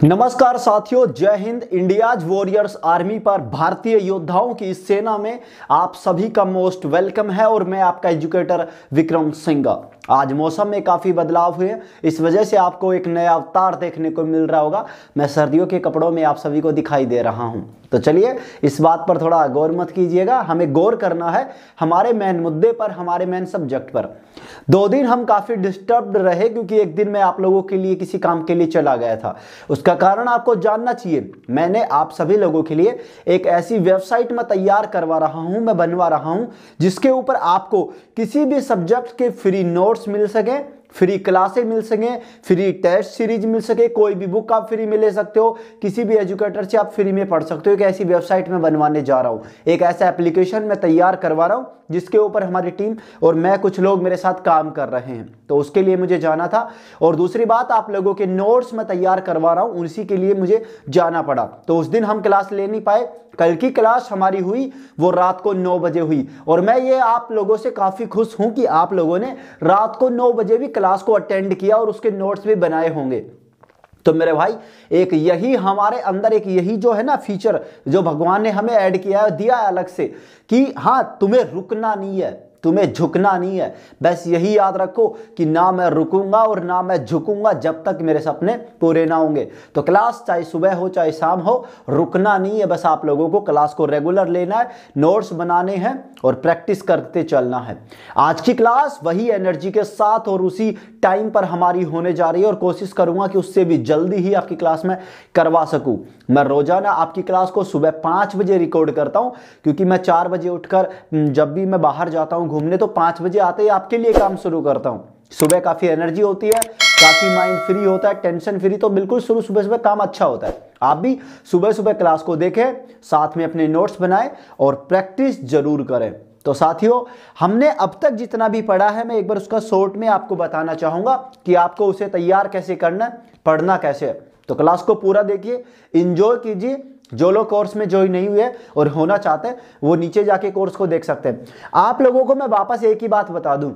नमस्कार साथियों, जय हिंद। इंडियाज वॉरियर्स आर्मी पर भारतीय योद्धाओं की इस सेना में आप सभी का मोस्ट वेलकम है और मैं आपका एजुकेटर विक्रम सिंह। आज मौसम में काफ़ी बदलाव हुए, इस वजह से आपको एक नया अवतार देखने को मिल रहा होगा। मैं सर्दियों के कपड़ों में आप सभी को दिखाई दे रहा हूं, तो चलिए इस बात पर थोड़ा गौर मत कीजिएगा। हमें गौर करना है हमारे मेन मुद्दे पर, हमारे मेन सब्जेक्ट पर। 2 दिन हम काफ़ी डिस्टर्ब्ड रहे क्योंकि एक दिन मैं आप लोगों के लिए किसी काम के लिए चला गया था। उसका कारण आपको जानना चाहिए। मैंने आप सभी लोगों के लिए एक ऐसी वेबसाइट में तैयार करवा रहा हूं, मैं बनवा रहा हूं, जिसके ऊपर आपको किसी भी सब्जेक्ट के फ्री नोट्स मिल सके, फ्री क्लासें मिल सके, फ्री टेस्ट सीरीज मिल सके, कोई भी बुक आप फ्री में ले सकते हो, किसी भी एजुकेटर से आप फ्री में पढ़ सकते हो। एक ऐसी वेबसाइट में बनवाने जा रहा हूं, एक ऐसा एप्लीकेशन मैं तैयार करवा रहा हूं जिसके ऊपर हमारी टीम और मैं कुछ लोग मेरे साथ काम कर रहे हैं। तो उसके लिए मुझे जाना था। और दूसरी बात, आप लोगों के नोट्स मैं तैयार करवा रहा हूं, उसी के लिए मुझे जाना पड़ा। तो उस दिन हम क्लास ले नहीं पाए। कल की क्लास हमारी हुई वो रात को 9 बजे हुई, और मैं ये आप लोगों से काफी खुश हूं कि आप लोगों ने रात को 9 बजे भी क्लास को अटेंड किया और उसके नोट्स भी बनाए होंगे। तो मेरे भाई, एक यही हमारे अंदर एक यही जो है ना फीचर जो भगवान ने हमें ऐड किया है, दिया है अलग से, कि हाँ तुम्हें रुकना नहीं है, तुम्हें झुकना नहीं है। बस यही याद रखो कि ना मैं रुकूंगा और ना मैं झुकूंगा जब तक मेरे सपने पूरे ना होंगे। तो क्लास चाहे सुबह हो चाहे शाम हो, रुकना नहीं है। बस आप लोगों को क्लास को रेगुलर लेना है, नोट्स बनाने हैं और प्रैक्टिस करते चलना है। आज की क्लास वही एनर्जी के साथ और उसी टाइम पर हमारी होने जा रही है, और कोशिश करूंगा कि उससे भी जल्दी ही आपकी क्लास में करवा सकूं। मैं रोजाना आपकी क्लास को सुबह 5 बजे रिकॉर्ड करता हूं, क्योंकि मैं 4 बजे उठकर जब भी मैं बाहर जाता हूं घूमने, तो 5 बजे आते ही आपके लिए काम शुरू करता हूं। सुबह काफी एनर्जी होती है, काफी माइंड फ्री होता है, टेंशन फ्री, तो बिल्कुल शुरू सुबह काम अच्छा होता है। आप भी सुबह सुबह क्लास को देखें, साथ में अपने नोट्स बनाएं और प्रैक्टिस जरूर करें। तो साथियों, हमने अब तक जितना भी पढ़ा है, मैं एक बार उसका शॉर्ट में आपको बताना चाहूंगा कि आपको उसे तैयार कैसे करना है, पढ़ना कैसे है। तो क्लास को पूरा देखिए, एंजॉय कीजिए। जो लोग कोर्स में ज्वाइन नहीं हुए और होना चाहते हैं वो नीचे जाके कोर्स को देख सकते हैं। आप लोगों को मैं वापस एक ही बात बता दूं,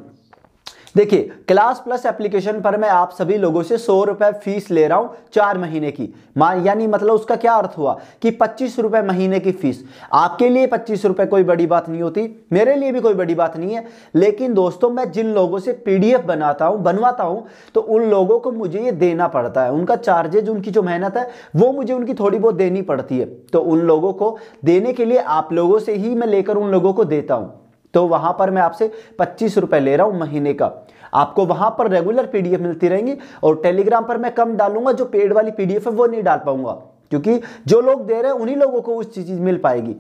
देखिए क्लास प्लस एप्लीकेशन पर मैं आप सभी लोगों से 100 रुपए फीस ले रहा हूं 4 महीने की। यानी मतलब उसका क्या अर्थ हुआ कि 25 रुपए महीने की फीस। आपके लिए 25 रुपए कोई बड़ी बात नहीं होती, मेरे लिए भी कोई बड़ी बात नहीं है। लेकिन दोस्तों, मैं जिन लोगों से पीडीएफ बनवाता हूं, तो उन लोगों को मुझे ये देना पड़ता है। उनका चार्जेज, उनकी जो मेहनत है वो मुझे उनकी थोड़ी बहुत देनी पड़ती है। तो उन लोगों को देने के लिए आप लोगों से ही मैं लेकर उन लोगों को देता हूं। तो वहां पर मैं आपसे 25 रुपए ले रहा हूं महीने का। आपको वहां पर रेगुलर पीडीएफ मिलती रहेंगी, और टेलीग्राम पर मैं कम डालूंगा। जो पेड वाली पीडीएफ है वो नहीं डाल पाऊंगा, क्योंकि जो लोग दे रहे हैं उन्हीं लोगों को उस चीज मिल पाएगी।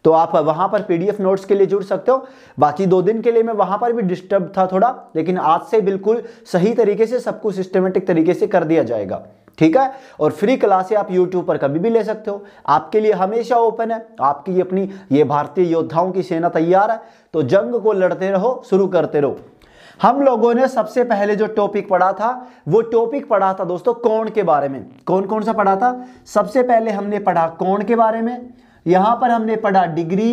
तो आप वहां पर पीडीएफ नोट्स के लिए जुड़ सकते हो। बाकी 2 दिन के लिए मैं वहां पर भी डिस्टर्ब था थोड़ा, लेकिन आज से बिल्कुल सही तरीके से सब कुछ सिस्टमेटिक तरीके से कर दिया जाएगा, ठीक है। और फ्री क्लासें आप YouTube पर कभी भी ले सकते हो, आपके लिए हमेशा ओपन है। आपकी अपनी ये भारतीय योद्धाओं की सेना तैयार है, तो जंग को लड़ते रहो, शुरू करते रहो। हम लोगों ने सबसे पहले जो टॉपिक पढ़ा था, वो टॉपिक पढ़ा था दोस्तों कोण के बारे में। कौन कौन सा पढ़ा था? सबसे पहले हमने पढ़ा कोण के बारे में। यहां पर हमने पढ़ा डिग्री,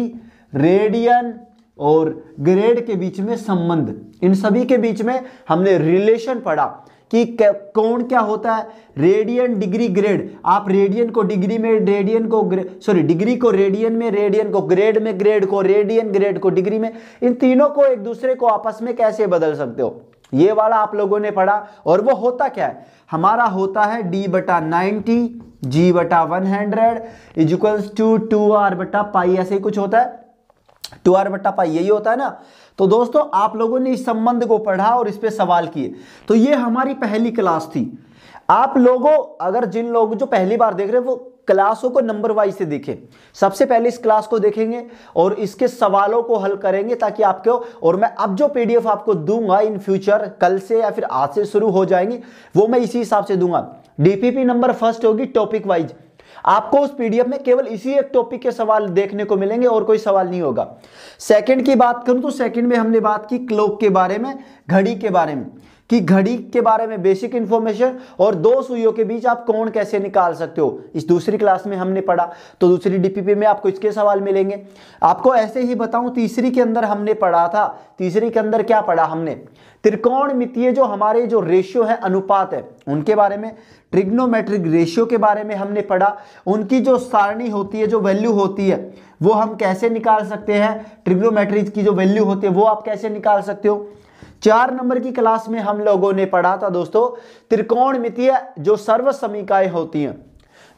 रेडियन और ग्रेड के बीच में संबंध। इन सभी के बीच में हमने रिलेशन पढ़ा कि कोण क्या होता है, रेडियन, डिग्री, ग्रेड। आप रेडियन को डिग्री में, रेडियन को डिग्री को रेडियन में, रेडियन को ग्रेड में, ग्रेड को रेडियन, ग्रेड को डिग्री में, इन तीनों को एक दूसरे को आपस में कैसे बदल सकते हो, ये वाला आप लोगों ने पढ़ा। और वो होता क्या है, हमारा होता है D/90 G/100 इक्वल्स टू 2R/पाई, ऐसे ही कुछ होता है। 2R/पाई यही होता है ना। तो दोस्तों, आप लोगों ने इस संबंध को पढ़ा और इस पे सवाल किए। तो ये हमारी पहली क्लास थी। आप लोगों, अगर जिन लोग जो पहली बार देख रहे हैं वो क्लासों को नंबर वाइज से देखें। सबसे पहले इस क्लास को देखेंगे और इसके सवालों को हल करेंगे, ताकि आपको, और मैं अब जो पीडीएफ आपको दूंगा इन फ्यूचर, कल से या फिर आज से शुरू हो जाएंगी, वो मैं इसी हिसाब से दूंगा। डीपीपी नंबर फर्स्ट होगी टॉपिक वाइज। आपको उस पीडीएफ में केवल इसी एक टॉपिक के सवाल देखने को मिलेंगे और कोई सवाल नहीं होगा। सेकंड की बात करूं तो सेकंड में हमने बात की क्लॉक के बारे में, घड़ी के बारे में, कि घड़ी के बारे में बेसिक इंफॉर्मेशन और दो सुइयों के बीच आप कोण कैसे निकाल सकते हो, इस दूसरी क्लास में हमने पढ़ा। तो दूसरी डीपीपी में आपको इसके सवाल मिलेंगे। आपको ऐसे ही बताऊं, तीसरी के अंदर हमने पढ़ा था, तीसरी के अंदर क्या पढ़ा हमने, त्रिकोणमितीय जो हमारे जो रेशियो है, अनुपात है, उनके बारे में, ट्रिग्नोमेट्रिक रेशियो के बारे में हमने पढ़ा। उनकी जो सारणी होती है, जो वैल्यू होती है, वो हम कैसे निकाल सकते हैं, ट्रिग्नोमेट्रिक की जो वैल्यू होती है वो आप कैसे निकाल सकते हो। 4 नंबर की क्लास में हम लोगों ने पढ़ा था दोस्तों, त्रिकोणमितीय जो सर्वसमीकाएं होती हैं,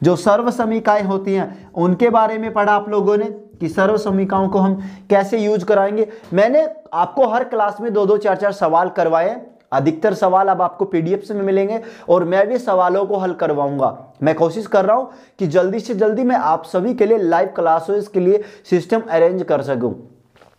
जो सर्वसमीकाएं होती हैं उनके बारे में पढ़ा आप लोगों ने कि सर्वसमीकाओं को हम कैसे यूज कराएंगे। मैंने आपको हर क्लास में 2-2 4-4 सवाल करवाए। अधिकतर सवाल अब आपको पीडीएफ में मिलेंगे और मैं भी सवालों को हल करवाऊंगा। मैं कोशिश कर रहा हूं कि जल्दी से जल्दी मैं आप सभी के लिए लाइव क्लासेस के लिए सिस्टम अरेंज कर सकूं।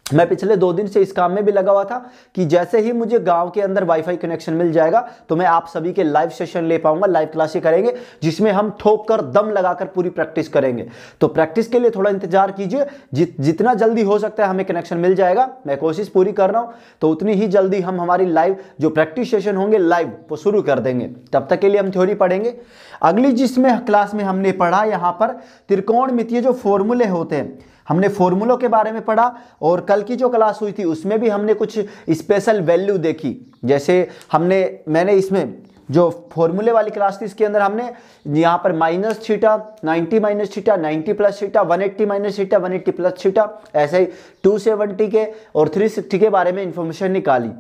मैं पिछले 2 दिन से इस काम में भी लगा हुआ था कि जैसे ही मुझे गांव के अंदर वाईफाई कनेक्शन मिल जाएगा तो मैं आप सभी के लाइव सेशन ले पाऊंगा, लाइव क्लासें करेंगे जिसमें हम ठोक कर दम लगाकर पूरी प्रैक्टिस करेंगे। तो प्रैक्टिस के लिए थोड़ा इंतजार कीजिए, जितना जल्दी हो सकता है हमें कनेक्शन मिल जाएगा, मैं कोशिश पूरी कर रहा हूं, तो उतनी ही जल्दी हम हमारी लाइव जो प्रैक्टिस सेशन होंगे लाइव वो शुरू कर देंगे। तब तक के लिए हम थ्योरी पढ़ेंगे। अगली जिसमें क्लास में हमने पढ़ा, यहां पर त्रिकोणमितीय जो फॉर्मूले होते हैं, हमने फॉर्मूलों के बारे में पढ़ा। और कल की जो क्लास हुई थी उसमें भी हमने कुछ स्पेशल वैल्यू देखी। जैसे मैंने इसमें जो फॉर्मूले वाली क्लास थी इसके अंदर हमने यहाँ पर minus theta, 90 minus theta, 90 plus theta, 180 minus theta, 180 plus theta, ऐसे ही 270 के और 360 के बारे में इंफॉर्मेशन निकाली।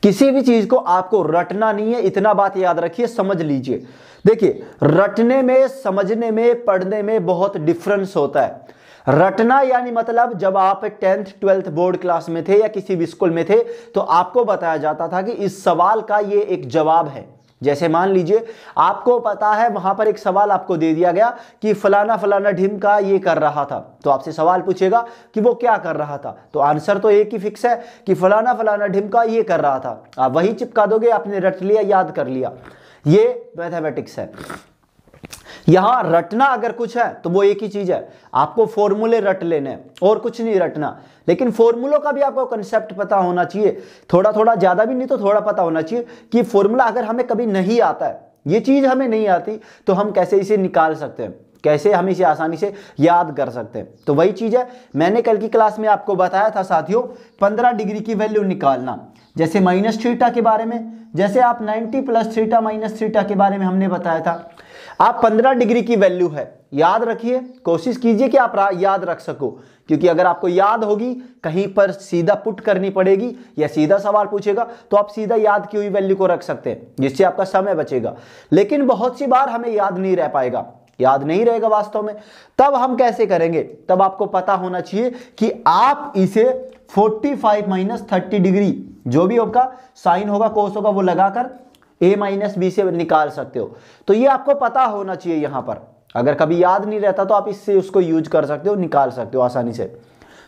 किसी भी चीज को आपको रटना नहीं है, इतना बात याद रखिए, समझ लीजिए। देखिए, रटने में, समझने में, पढ़ने में बहुत डिफरेंस होता है। रटना यानी मतलब जब आप 10th 12th बोर्ड क्लास में थे या किसी भी स्कूल में थे तो आपको बताया जाता था कि इस सवाल का ये एक जवाब है। जैसे मान लीजिए आपको पता है, वहां पर एक सवाल आपको दे दिया गया कि फलाना फलाना ढिमका ये कर रहा था, तो आपसे सवाल पूछेगा कि वो क्या कर रहा था, तो आंसर तो एक ही फिक्स है कि फलाना फलाना ढिमका ये कर रहा था। आप वही चिपका दोगे, आपने रट लिया, याद कर लिया। ये मैथमेटिक्स है। यहां रटना अगर कुछ है तो वो एक ही चीज है, आपको फॉर्मूले रट लेने और कुछ नहीं रटना। लेकिन फॉर्मूलों का भी आपको कंसेप्ट पता होना चाहिए, थोड़ा थोड़ा, ज्यादा भी नहीं तो थोड़ा पता होना चाहिए कि फॉर्मूला अगर हमें कभी नहीं आता है, ये चीज हमें नहीं आती, तो हम कैसे इसे निकाल सकते हैं, कैसे हम इसे आसानी से याद कर सकते हैं। तो वही चीज है, मैंने कल की क्लास में आपको बताया था साथियों, 15 डिग्री की वैल्यू निकालना। जैसे माइनस थीटा के बारे में, जैसे आप 90 प्लस थीटा माइनस थीटा के बारे में हमने बताया था। आप 15 डिग्री की वैल्यू है, याद रखिए, कोशिश कीजिए कि आप याद रख सको, क्योंकि अगर आपको याद होगी, कहीं पर सीधा पुट करनी पड़ेगी या सीधा सवाल पूछेगा तो आप सीधा याद की हुई वैल्यू को रख सकते हैं, जिससे आपका समय बचेगा। लेकिन बहुत सी बार हमें याद नहीं रह पाएगा, याद नहीं रहेगा वास्तव में, तब हम कैसे करेंगे, तब आपको पता होना चाहिए कि आप इसे 45 माइनस 30 डिग्री जो भी आपका साइन होगा, कोस होगा, वो लगाकर a माइनस बी से निकाल सकते हो। तो ये आपको पता होना चाहिए। यहां पर अगर कभी याद नहीं रहता तो आप इससे उसको यूज कर सकते हो, निकाल सकते हो आसानी से।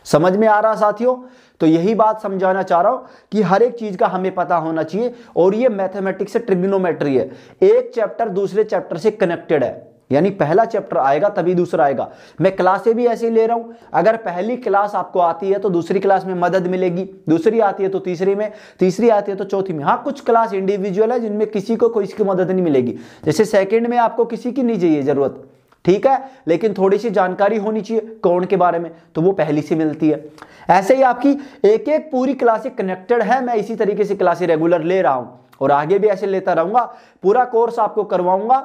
समझ में आ रहा साथियों? तो यही बात समझाना चाह रहा हूं कि हर एक चीज का हमें पता होना चाहिए। और ये मैथमेटिक्स से ट्रिग्नोमेट्री है, एक चैप्टर दूसरे चैप्टर से कनेक्टेड है, यानी पहला चैप्टर आएगा तभी दूसरा आएगा। मैं क्लासें भी ऐसे ही ले रहा हूं, अगर पहली क्लास आपको आती है तो दूसरी क्लास में मदद मिलेगी, दूसरी आती है तो तीसरी में, तीसरी आती है तो चौथी में। हाँ, कुछ क्लास इंडिविजुअल है जिनमें किसी को कोई की मदद नहीं मिलेगी, जैसे सेकंड में आपको किसी की नहीं चाहिए जरूरत, ठीक है, लेकिन थोड़ी सी जानकारी होनी चाहिए कोण के बारे में, तो वो पहली से मिलती है। ऐसे ही आपकी एक एक पूरी क्लासें कनेक्टेड है। मैं इसी तरीके से क्लासें रेगुलर ले रहा हूं और आगे भी ऐसे लेता रहूंगा, पूरा कोर्स आपको करवाऊंगा,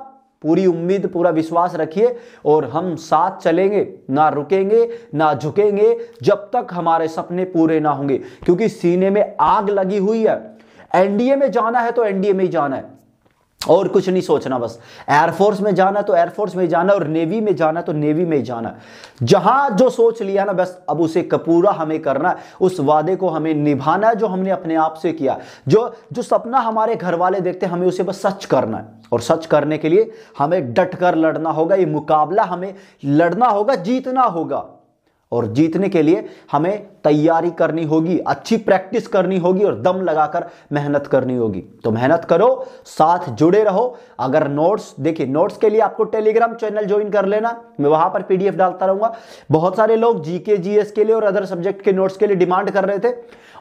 पूरी उम्मीद, पूरा विश्वास रखिए। और हम साथ चलेंगे, ना रुकेंगे ना झुकेंगे जब तक हमारे सपने पूरे ना होंगे, क्योंकि सीने में आग लगी हुई है। एनडीए में जाना है तो एनडीए में ही जाना है, और कुछ नहीं सोचना। बस एयरफोर्स में जाना तो एयरफोर्स में जाना, और नेवी में जाना तो नेवी में जाना। जहां जो सोच लिया ना, बस अब उसे पूरा हमें करना है, उस वादे को हमें निभाना है जो हमने अपने आप से किया। जो सपना हमारे घर वाले देखते हैं, हमें उसे बस सच करना है। और सच करने के लिए हमें डट कर लड़ना होगा, ये मुकाबला हमें लड़ना होगा, जीतना होगा। और जीतने के लिए हमें तैयारी करनी होगी, अच्छी प्रैक्टिस करनी होगी और दम लगाकर मेहनत करनी होगी। तो मेहनत करो, साथ जुड़े रहो। अगर नोट्स, देखिए नोट्स के लिए आपको टेलीग्राम चैनल ज्वाइन कर लेना, मैं वहां पर पीडीएफ डालता रहूंगा। बहुत सारे लोग जीके जीएस के लिए और अदर सब्जेक्ट के नोट्स के लिए डिमांड कर रहे थे,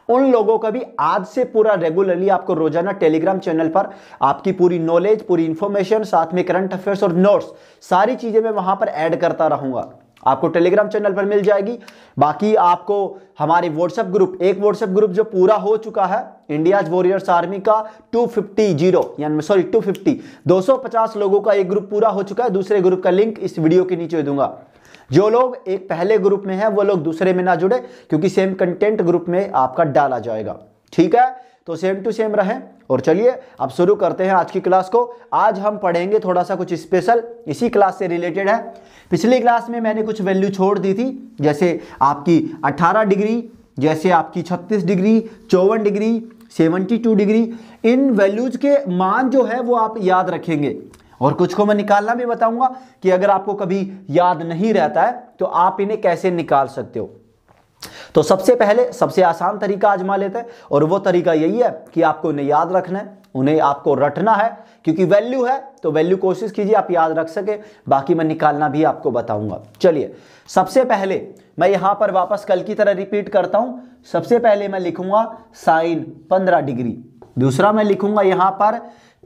उन लोगों का भी आज से पूरा रेगुलरली आपको रोजाना टेलीग्राम चैनल पर आपकी पूरी नॉलेज, पूरी इंफॉर्मेशन, साथ में करंट अफेयर्स और नोट्स, सारी चीजें मैं वहां पर ऐड करता रहूंगा, आपको टेलीग्राम चैनल पर मिल जाएगी। बाकी आपको हमारे व्हाट्सएप ग्रुप, एक व्हाट्सएप ग्रुप जो पूरा हो चुका है इंडियाज वॉरियर्स आर्मी का 250 लोगों का एक ग्रुप पूरा हो चुका है। दूसरे ग्रुप का लिंक इस वीडियो के नीचे दूंगा। जो लोग एक पहले ग्रुप में हैं वो लोग दूसरे में ना जुड़े, क्योंकि सेम कंटेंट ग्रुप में आपका डाला जाएगा। ठीक है, तो सेम टू सेम रहें। और चलिए अब शुरू करते हैं आज की क्लास को। आज हम पढ़ेंगे थोड़ा सा कुछ स्पेशल, इसी क्लास से रिलेटेड है। पिछली क्लास में मैंने कुछ वैल्यू छोड़ दी थी, जैसे आपकी 18 डिग्री, जैसे आपकी 36 डिग्री, 54 डिग्री, 72 डिग्री। इन वैल्यूज के मान जो है वो आप याद रखेंगे और कुछ को मैं निकालना भी बताऊंगा कि अगर आपको कभी याद नहीं रहता है तो आप इन्हें कैसे निकाल सकते हो। तो सबसे पहले सबसे आसान तरीका आजमा लेते हैं, और वो तरीका यही है कि आपको उन्हें याद रखना है, उन्हें आपको रटना है, क्योंकि वैल्यू है तो वैल्यू कोशिश कीजिए आप याद रख सके। बाकी मैं निकालना भी आपको बताऊंगा। चलिए सबसे पहले मैं यहां पर वापस कल की तरह रिपीट करता हूं। सबसे पहले मैं लिखूंगा साइन 15 डिग्री, दूसरा मैं लिखूंगा यहां पर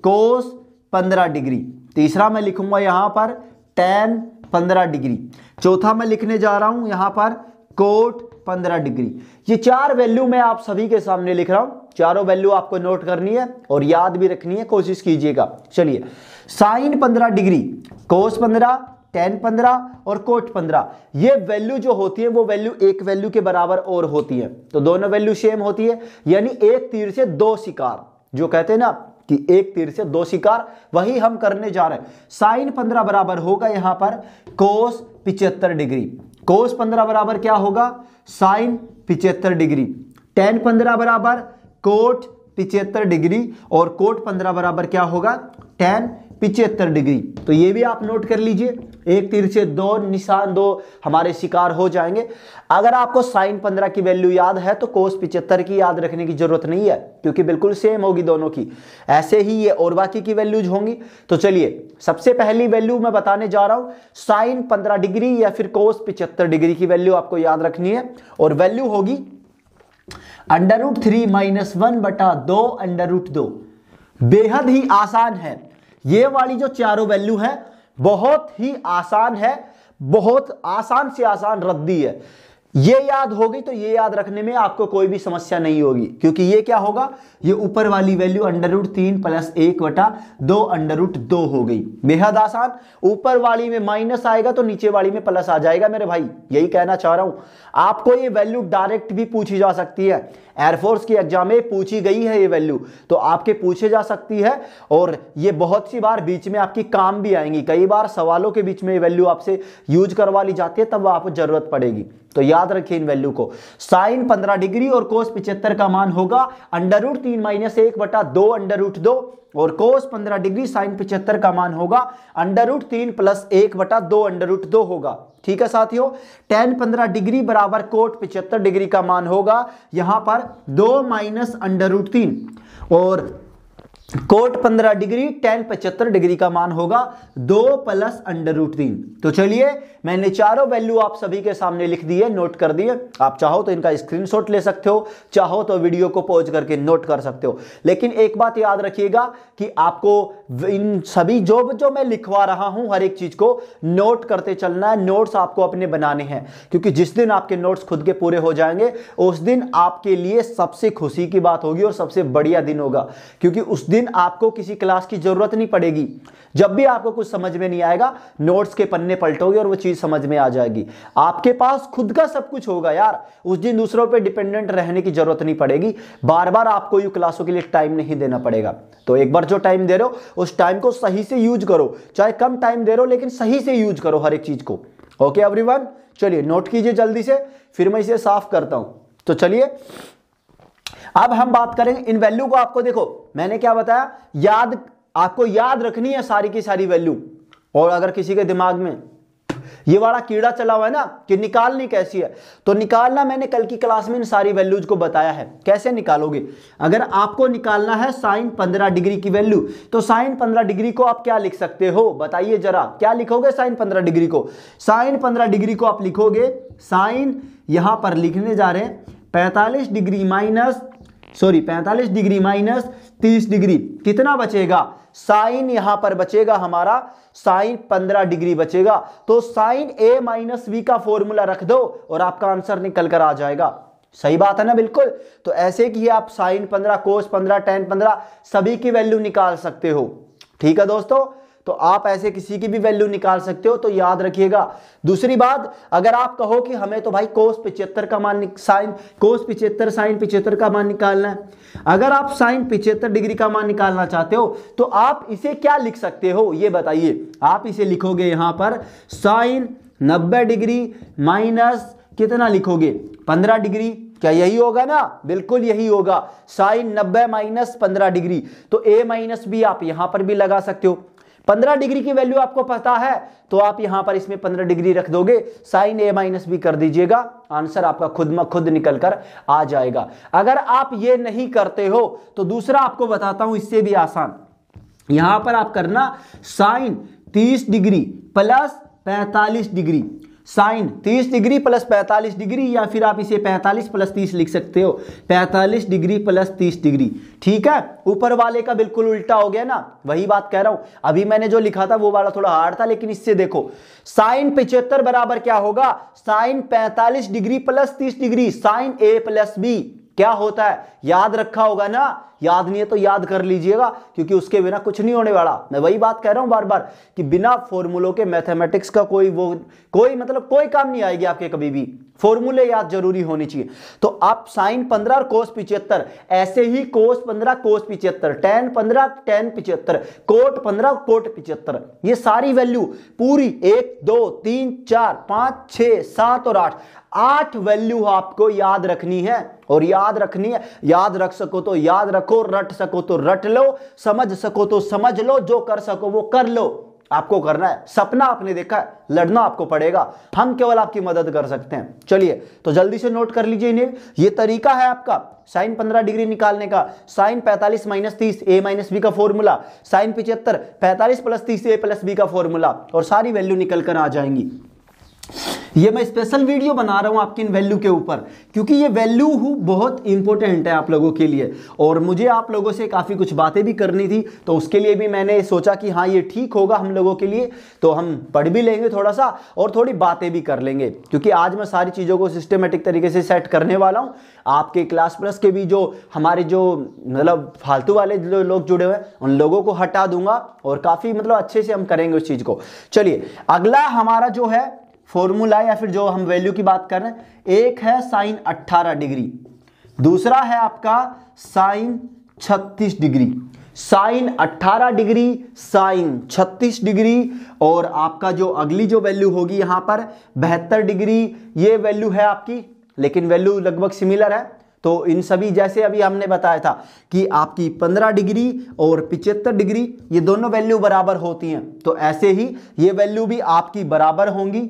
कोस 15 डिग्री, तीसरा मैं लिखूंगा यहां पर टैन 15 डिग्री, चौथा मैं लिखने जा रहा हूं यहां पर कोट 15 डिग्री। ये चार वैल्यू मैं आप सभी के सामने लिख रहा हूं। चारों वैल्यू आपको नोट करनी है और याद भी रखनी है, कोशिश कीजिएगा। चलिए साइन 15 डिग्री, कोस 15, टैन 15 और कोट 15, ये वैल्यू जो होती है वो वैल्यू एक वैल्यू के बराबर और होती है। तो दोनों वैल्यू सेम होती है, यानी एक तीर से दो शिकार, जो कहते हैं ना कि एक तीर से दो शिकार, वही हम करने जा रहे हैं। साइन 15 बराबर होगा यहां पर कोस 75 डिग्री, कोस 15 बराबर क्या होगा साइन 75 डिग्री, टैन 15 बराबर कोट 75 डिग्री और कोट 15 बराबर क्या होगा टैन 75 डिग्री। तो ये भी आप नोट कर लीजिए, एक तीर से दो निशान, दो हमारे शिकार हो जाएंगे। अगर आपको साइन 15 की वैल्यू याद है तो कोस 75 की याद रखने की जरूरत नहीं है, क्योंकि बिल्कुल सेम होगी दोनों की। ऐसे ही ये और बाकी की वैल्यूज होंगी। तो चलिए सबसे पहली वैल्यू मैं बताने जा रहा हूं, साइन 15 डिग्री या फिर कोस 75 डिग्री की वैल्यू आपको याद रखनी है, और वैल्यू होगी √3 - 1/2 √2। बेहद ही आसान है ये वाली जो चारों वैल्यू है, बहुत ही आसान है, बहुत आसान से आसान रद्दी है। ये याद होगी तो ये याद रखने में आपको कोई भी समस्या नहीं होगी, क्योंकि ये क्या होगा, ये ऊपर वाली वैल्यू √3 + 1/2 √2 हो गई। बेहद आसान। ऊपर वाली में माइनस आएगा तो नीचे वाली में प्लस आ जाएगा मेरे भाई, यही कहना चाह रहा हूं। आपको ये वैल्यू डायरेक्ट भी पूछी जा सकती है, एयरफोर्स की एग्जाम में पूछी गई है ये वैल्यू, तो आपके पूछे जा सकती है, और ये बहुत सी बार बीच में आपकी काम भी आएंगी। कई बार सवालों के बीच में ये वैल्यू आपसे यूज करवा ली जाती है, तब आपको जरूरत पड़ेगी। तो याद रखिए इन वैल्यू को। साइन 15 डिग्री और कोस 75 का मान होगा √3 - 1/2 √2, और कोस 15 डिग्री साइन 75 का मान होगा √3 + 1/2 √2 होगा। ठीक है साथियों, टैन 15 डिग्री बराबर कोट 75 डिग्री का मान होगा यहां पर 2 - √3, और कोट 15 डिग्री टैन 75 डिग्री का मान होगा 2 + √3। तो चलिए मैंने चारों वैल्यू आप सभी के सामने लिख दी है, नोट कर दिए। आप चाहो तो इनका स्क्रीनशॉट ले सकते हो, चाहो तो वीडियो को पॉज करके नोट कर सकते हो। लेकिन एक बात याद रखिएगा कि आपको इन सभी जो मैं लिखवा रहा हूं हर एक चीज को नोट करते चलना है। नोट्स आपको अपने बनाने हैं, क्योंकि जिस दिन आपके नोट्स खुद के पूरे हो जाएंगे उस दिन आपके लिए सबसे खुशी की बात होगी और सबसे बढ़िया दिन होगा, क्योंकि उस दिन आपको किसी क्लास की जरूरत नहीं पड़ेगी। जब भी आपको कुछ समझ में नहीं आएगा, नोट्स के पन्ने पलटोगे और वो चीज समझ में आ जाएगी। आपके पास खुद का सब कुछ होगा यार, उस दिन दूसरों पे डिपेंडेंट रहने की जरूरत नहीं पड़ेगी। बार बार आपको यू क्लासों के लिए टाइम नहीं देना पड़ेगा। तो एक बार जो टाइम दे रहे हो उस टाइम को सही से यूज करो, चाहे कम टाइम दे रहे हो लेकिन सही से यूज करो हर एक चीज को। ओके एवरीवन, चलिए नोट कीजिए जल्दी से, फिर मैं इसे साफ करता हूं। तो चलिए अब हम बात करेंगे इन वैल्यू को। आपको देखो मैंने क्या बताया, आपको याद रखनी है सारी की सारी वैल्यू। और अगर किसी के दिमाग में ये वाला कीड़ा चला हुआ है ना कि निकालनी कैसी है, तो निकालना मैंने कल की क्लास में इन सारी वैल्यूज को बताया है कैसे निकालोगे। अगर आपको निकालना है साइन 15 डिग्री की वैल्यू, तो साइन 15 डिग्री को आप क्या लिख सकते हो बताइए जरा, क्या लिखोगे साइन 15 डिग्री को? साइन 15 डिग्री को आप लिखोगे, साइन यहां पर लिखने जा रहे हैं 45 डिग्री माइनस 30 डिग्री, कितना बचेगा? साइन यहां पर बचेगा हमारा साइन 15 डिग्री बचेगा। तो साइन a माइनस बी का फॉर्मूला रख दो और आपका आंसर निकल कर आ जाएगा। सही बात है ना, बिल्कुल। तो ऐसे कि आप साइन 15, कोस 15, टेन 15 सभी की वैल्यू निकाल सकते हो। ठीक है दोस्तों, तो आप ऐसे किसी की भी वैल्यू निकाल सकते हो, तो याद रखिएगा। दूसरी बात, अगर आप कहो कि हमें तो भाई कोस 75 का मान साइन 75 का मान निकालना है, अगर आप साइन 75 डिग्री का मान निकालना चाहते हो तो आप इसे क्या लिख सकते हो ये बताइए। आप इसे लिखोगे यहां पर साइन 90 डिग्री माइनस कितना लिखोगे? 15 डिग्री। क्या यही होगा ना? बिल्कुल यही होगा, साइन 90 माइनस 15 डिग्री। तो a माइनस बी आप यहां पर भी लगा सकते हो। 15 डिग्री की वैल्यू आपको पता है तो आप यहां पर इसमें 15 डिग्री रख दोगे, साइन a माइनस बी कर दीजिएगा, आंसर आपका खुद में खुद निकल कर आ जाएगा। अगर आप ये नहीं करते हो तो दूसरा आपको बताता हूं, इससे भी आसान। यहां पर आप करना sine 30 degree plus 45 degree, sine 30 degree plus 45 degree, या फिर आप इसे 45 प्लस 30 लिख सकते हो, 45 डिग्री प्लस 30 डिग्री। ठीक है, ऊपर वाले का बिल्कुल उल्टा हो गया ना, वही बात कह रहा हूं। अभी मैंने जो लिखा था वो वाला थोड़ा हार्ड था, लेकिन इससे देखो साइन 75 बराबर क्या होगा? Sine 45 degree plus 30 degree, sine a plus B क्या होता है? याद रखा होगा ना? याद नहीं है तो याद कर लीजिएगा, क्योंकि उसके बिना कुछ नहीं होने वाला। मैं वही बात कह रहा हूं बार बार कि बिना फॉर्मूलों के मैथमेटिक्स का कोई काम नहीं आएगी आपके कभी भी। फॉर्मूले याद जरूरी होनी चाहिए। तो आप साइन 15 और कोस 75, ऐसे ही कोस 15 कोस 75, टेन 15 टेन 75, कोट 15 कोट 75, ये सारी वैल्यू पूरी 1 2 3 4 5 6 7 और 8 वैल्यू आपको याद रखनी है। और याद रख सको तो याद रखो, रट सको तो रट लो, समझ सको तो समझ लो, जो कर सको वो कर लो। आपको करना है, सपना आपने देखा है, लड़ना आपको पड़ेगा, हम केवल आपकी मदद कर सकते हैं। चलिए तो जल्दी से नोट कर लीजिए इन्हें। ये तरीका है आपका साइन 15 डिग्री निकालने का, sine 45 minus 30 a minus B का formula, sine 75 45 plus 30 a plus B का फॉर्मूला, और सारी वैल्यू निकल कर आ जाएंगी। ये मैं स्पेशल वीडियो बना रहा हूं आपकी इन वैल्यू के ऊपर, क्योंकि ये वैल्यू बहुत इंपॉर्टेंट है आप लोगों के लिए, और मुझे आप लोगों से काफ़ी कुछ बातें भी करनी थी। तो उसके लिए भी मैंने सोचा कि हाँ ये ठीक होगा हम लोगों के लिए, तो हम पढ़ भी लेंगे थोड़ा सा और थोड़ी बातें भी कर लेंगे, क्योंकि आज मैं सारी चीज़ों को सिस्टमेटिक तरीके से सेट करने वाला हूँ। आपके क्लास प्लस के भी जो हमारे जो मतलब फालतू वाले जो लोग जुड़े हुए हैं उन लोगों को हटा दूंगा, और काफ़ी मतलब अच्छे से हम करेंगे उस चीज़ को। चलिए अगला हमारा जो है फॉर्मूला या फिर जो हम वैल्यू की बात कर रहे हैं, एक है साइन 18 डिग्री, दूसरा है आपका sine 36 degree. Sine 18 degree, sine 36 degree, और आपका जो अगली जो वैल्यू होगी यहां पर 72 डिग्री, ये वैल्यू है आपकी, लेकिन वैल्यू लगभग सिमिलर है। तो इन सभी जैसे अभी हमने बताया था कि आपकी 15 डिग्री और 75 डिग्री ये दोनों वैल्यू बराबर होती हैं, तो ऐसे ही ये वैल्यू भी आपकी बराबर होंगी।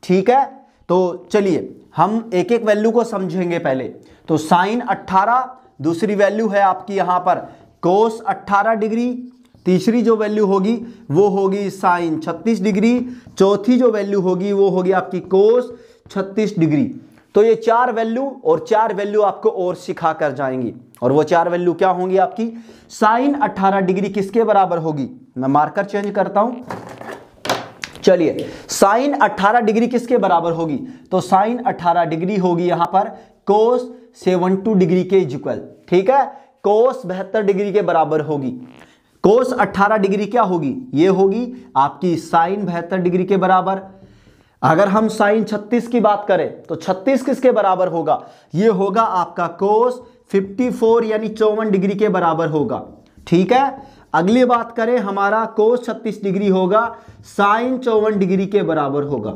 ठीक है, तो चलिए हम एक एक वैल्यू को समझेंगे पहले। तो साइन 18, दूसरी वैल्यू है आपकी यहां पर कोस 18 डिग्री, तीसरी जो वैल्यू होगी वो होगी साइन 36 डिग्री, चौथी जो वैल्यू होगी वो होगी आपकी कोस 36 डिग्री। तो ये 4 वैल्यू और 4 वैल्यू आपको और सिखा कर जाएंगी, और वो 4 वैल्यू क्या होंगी आपकी? साइन 18 डिग्री किसके बराबर होगी? मैं मार्कर चेंज करता हूं। चलिए साइन 18 डिग्री किसके बराबर होगी? तो साइन 18 डिग्री होगी यहां पर कोस 72 डिग्री के इक्वल। ठीक है, कोस 72 डिग्री के बराबर होगी। कोस 18 डिग्री क्या होगी? ये होगी आपकी साइन 72 डिग्री के बराबर। अगर हम साइन 36 की बात करें तो 36 किसके बराबर होगा? ये होगा आपका कोस 54 यानी 54 डिग्री के बराबर होगा। ठीक है, अगली बात करें हमारा कोस 36 डिग्री होगा साइन 54 डिग्री के बराबर होगा।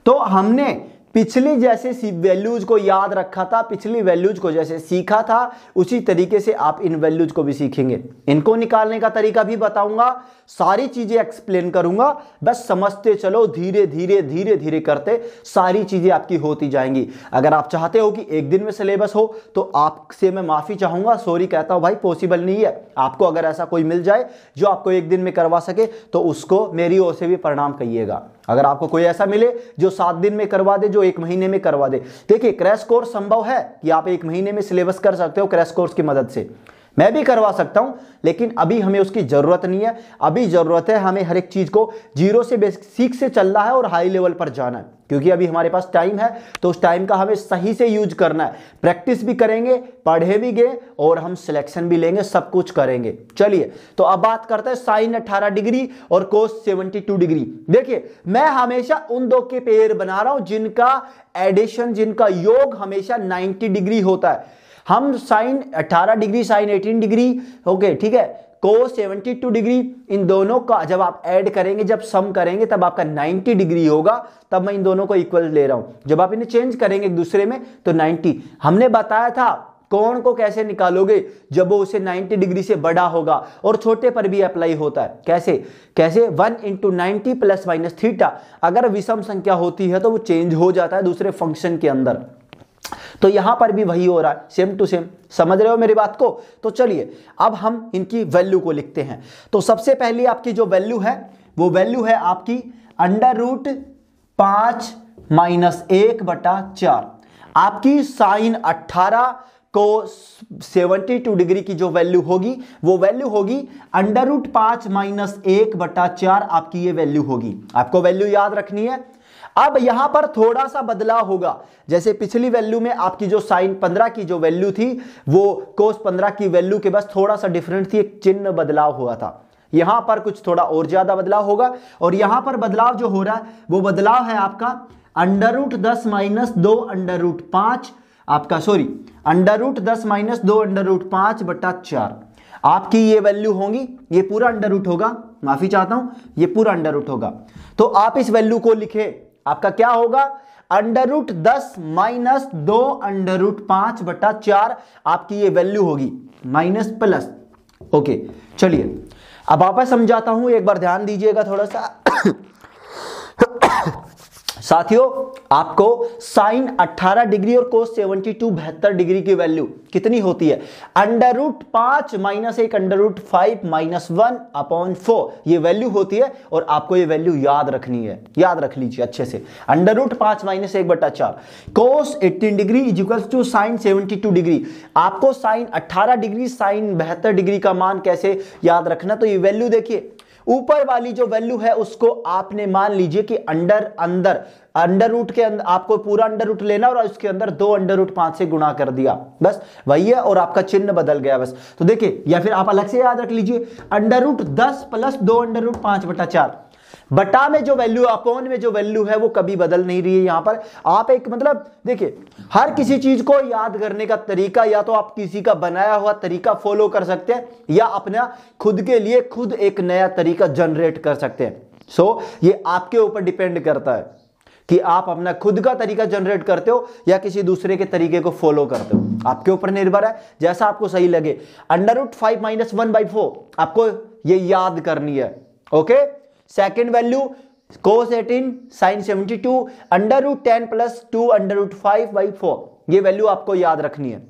तो हमने पिछली जैसे वैल्यूज को याद रखा था, पिछली वैल्यूज को जैसे सीखा था, उसी तरीके से आप इन वैल्यूज को भी सीखेंगे। इनको निकालने का तरीका भी बताऊंगा, सारी चीजें एक्सप्लेन करूंगा, बस समझते चलो, धीरे धीरे धीरे धीरे करते सारी चीजें आपकी होती जाएंगी। अगर आप चाहते हो कि एक दिन में सिलेबस हो तो आपसे मैं माफी चाहूंगा, सॉरी कहता हूं भाई, पॉसिबल नहीं है। आपको अगर ऐसा कोई मिल जाए जो आपको एक दिन में करवा सके तो उसको मेरी ओर से भी प्रणाम कहिएगा। अगर आपको कोई ऐसा मिले जो 7 दिन में करवा दे, जो 1 महीने में करवा दे, देखिए क्रैश कोर्स संभव है कि आप 1 महीने में सिलेबस कर सकते हो क्रैश कोर्स की मदद से, मैं भी करवा सकता हूं, लेकिन अभी हमें उसकी जरूरत नहीं है। अभी जरूरत है हमें हर एक चीज को जीरो से बेसिक से चलना है और हाई लेवल पर जाना है, क्योंकि अभी हमारे पास टाइम है, तो उस टाइम का हमें सही से यूज करना है। प्रैक्टिस भी करेंगे, पढ़े भी गए और हम सिलेक्शन भी लेंगे, सब कुछ करेंगे। चलिए तो अब बात करते हैं साइन 18 डिग्री और कोस 72 डिग्री। देखिए मैं हमेशा उन दो के पेयर बना रहा हूं जिनका एडिशन, जिनका योग हमेशा 90 डिग्री होता है। हम sine 18 degree, sine 18 degree, okay ठीक है, कोस 72 डिग्री, इन दोनों का जब आप ऐड करेंगे, जब सम करेंगे तब आपका 90 डिग्री होगा, तब मैं इन दोनों को इक्वल ले रहा हूं। जब आप इन्हें चेंज करेंगे एक दूसरे में तो 90, हमने बताया था कोण को कैसे निकालोगे, जब वो उसे 90 डिग्री से बड़ा होगा, और छोटे पर भी अप्लाई होता है। कैसे कैसे 1 × 90 प्लस माइनस थीटा, अगर विषम संख्या होती है तो वो चेंज हो जाता है दूसरे फंक्शन के अंदर, तो यहां पर भी वही हो रहा है, सेम टू सेम। समझ रहे हो मेरी बात को? तो चलिए अब हम इनकी वैल्यू को लिखते हैं। तो सबसे पहले आपकी जो वैल्यू है वो वैल्यू है आपकी √5 - 1/4। आपकी साइन 18 को 72 डिग्री की जो वैल्यू होगी वो वैल्यू होगी √5 - 1/4, आपकी ये वैल्यू होगी। आपको वैल्यू याद रखनी है। अब यहां पर थोड़ा सा बदलाव होगा, जैसे पिछली वैल्यू में आपकी जो साइन 15 की जो वैल्यू थी वो कोस 15 की वैल्यू के बस थोड़ा सा डिफरेंट थी, एक चिन्ह बदलाव हुआ था। यहां पर कुछ थोड़ा और ज्यादा बदलाव होगा, और यहां पर बदलाव जो हो रहा है वो बदलाव है आपका √10 - 2√5, आपका सॉरी √10 - 2√5/4। आपकी ये वैल्यू होगी, ये पूरा अंडर होगा, माफी चाहता हूं, ये पूरा अंडर होगा। तो आप इस वैल्यू को लिखे, आपका क्या होगा √10 - 2√5/4, आपकी ये वैल्यू होगी, माइनस प्लस। ओके चलिए अब वापस समझाता हूं, एक बार ध्यान दीजिएगा थोड़ा सा। साथियों आपको साइन 18 डिग्री और कोस 72 72 डिग्री की वैल्यू कितनी होती है, √5 - 1 √5 - 1/4 ये वैल्यू होती है, और आपको ये वैल्यू याद रखनी है, याद रख लीजिए अच्छे से। √5 - 1/4 cos 18 degree is equal to sine 72 degree. आपको साइन 18 डिग्री साइन 72 डिग्री का मान कैसे याद रखना, तो ये वैल्यू देखिए, ऊपर वाली जो वैल्यू है उसको आपने मान लीजिए कि अंडर रूट के अंदर आपको पूरा अंडर रूट लेना और उसके अंदर 2 √5 से गुणा कर दिया, बस वही है, और आपका चिन्ह बदल गया बस। तो देखिए, या फिर आप अलग से याद रख लीजिए √10 + 2 √5/4 बटा में जो वैल्यू, अपॉन में जो वैल्यू है वो कभी बदल नहीं रही है। यहां पर आप एक मतलब देखिए, हर किसी चीज को याद करने का तरीका या तो आप किसी का बनाया हुआ तरीका फॉलो कर सकते हैं, या अपना खुद के लिए खुद एक नया तरीका जनरेट कर सकते हैं। सो ये आपके ऊपर डिपेंड करता है कि आप अपना खुद का तरीका जनरेट करते हो या किसी दूसरे के तरीके को फॉलो करते हो, आपके ऊपर निर्भर है, जैसा आपको सही लगे। √5 - 1/4 आपको ये याद करनी है। Okay, second value cos 18 sign 72 √10 + 2 √5/4, ये वैल्यू आपको याद रखनी है।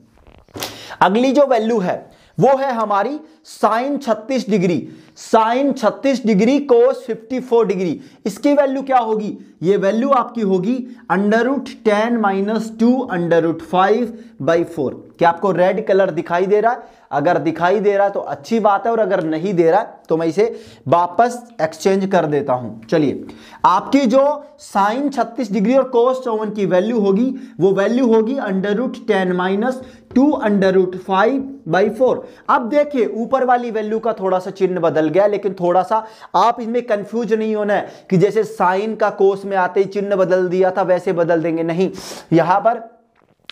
अगली जो वैल्यू है वो है हमारी sine 36 degree, sine 36 degree cos 54 degree. इसकी वैल्यू क्या होगी, ये वैल्यू आपकी होगी √10 - 2 √5/4। क्या आपको रेड कलर दिखाई दे रहा है? अगर दिखाई दे रहा है तो अच्छी बात है, और अगर नहीं दे रहा है तो मैं इसे वापस एक्सचेंज कर देता हूं। चलिए, आपकी जो साइन 36 डिग्री और कोस 54 की वैल्यू होगी वो वैल्यू होगी √10 - 2 √5/4। अब देखिए, ऊपर वाली वैल्यू का थोड़ा सा चिन्ह बदल गया, लेकिन थोड़ा सा आप इसमें कंफ्यूज नहीं होना है कि जैसे साइन का कोस में आते ही चिन्ह बदल दिया था वैसे बदल देंगे, नहीं। यहां पर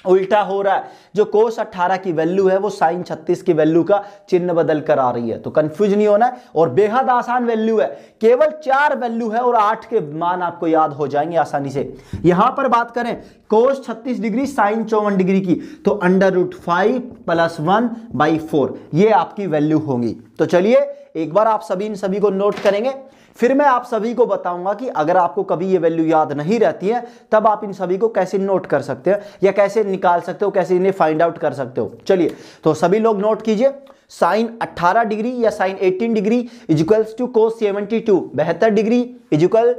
उल्टा हो रहा है। जो कोस 18 की वैल्यू है वो साइन 36 की वैल्यू का चिन्ह बदल कर आ रही है। तो कंफ्यूज नहीं होना है और बेहद आसान वैल्यू है, केवल 4 वैल्यू है और 8 के मान आपको याद हो जाएंगे आसानी से। यहां पर बात करें कोस 36 डिग्री साइन 54 डिग्री की, तो √5 + 1/4 ये आपकी वैल्यू होंगी। तो चलिए एक बार आप सभी इन सभी को नोट करेंगे, फिर मैं आप सभी को बताऊंगा कि अगर आपको कभी ये वैल्यू याद नहीं रहती है तब आप इन सभी को कैसे नोट कर सकते हैं या कैसे निकाल सकते हो, कैसे इन्हें फाइंड आउट कर सकते हो। चलिए तो सभी लोग नोट कीजिए, साइन 18 डिग्री या sine 18 degree equals to cos 72 72 degree equal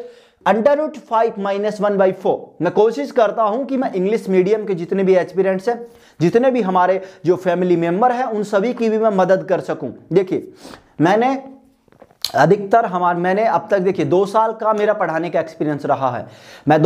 √5 - 1/4। मैं कोशिश करता हूं कि मैं इंग्लिश मीडियम के जितने भी एस्पिरेंट्स हैं, जितने भी हमारे जो फैमिली मेंबर हैं, उन सभी की भी मैं मदद कर सकूं। देखिए मैंने अब तक देखिए 2 साल का मेरा पढ़ाने का एक्सपीरियंस रहा है। मैं